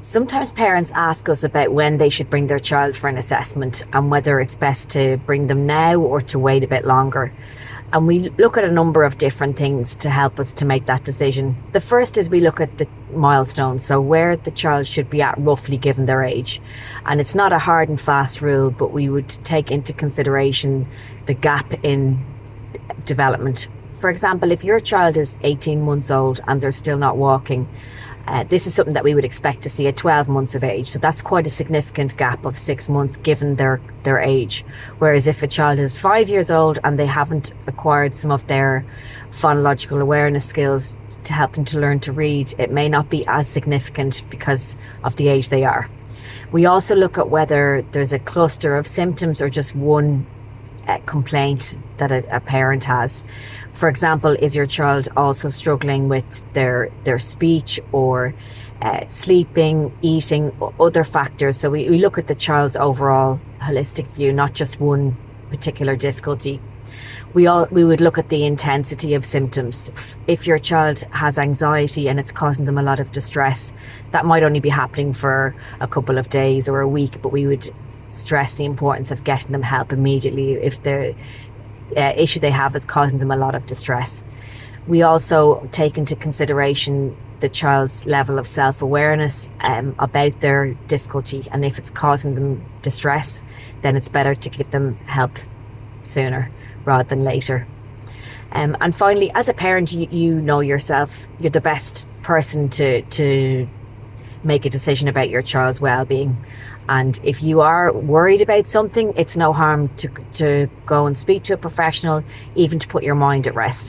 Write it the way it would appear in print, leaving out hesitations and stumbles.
Sometimes parents ask us about when they should bring their child for an assessment and whether it's best to bring them now or to wait a bit longer. And we look at a number of different things to help us to make that decision. The first is we look at the milestones, so where the child should be at roughly given their age. And it's not a hard and fast rule, but we would take into consideration the gap in development. For example, if your child is 18 months old and they're still not walking, this is something that we would expect to see at 12 months of age. So that's quite a significant gap of 6 months given their age. Whereas if a child is 5 years old and they haven't acquired some of their phonological awareness skills to help them to learn to read, it may not be as significant because of the age they are. We also look at whether there's a cluster of symptoms or just one complaint that a parent has. For example, is your child also struggling with their speech or sleeping, eating, other factors? So we look at the child's overall holistic view, not just one particular difficulty. We would look at the intensity of symptoms. If your child has anxiety and it's causing them a lot of distress, that might only be happening for a couple of days or a week, but we would stress the importance of getting them help immediately if the issue they have is causing them a lot of distress. We also take into consideration the child's level of self-awareness about their difficulty, and if it's causing them distress, then it's better to give them help sooner rather than later. And finally, as a parent, you know yourself, you're the best person to make a decision about your child's well-being. And if you are worried about something, it's no harm to go and speak to a professional, even to put your mind at rest.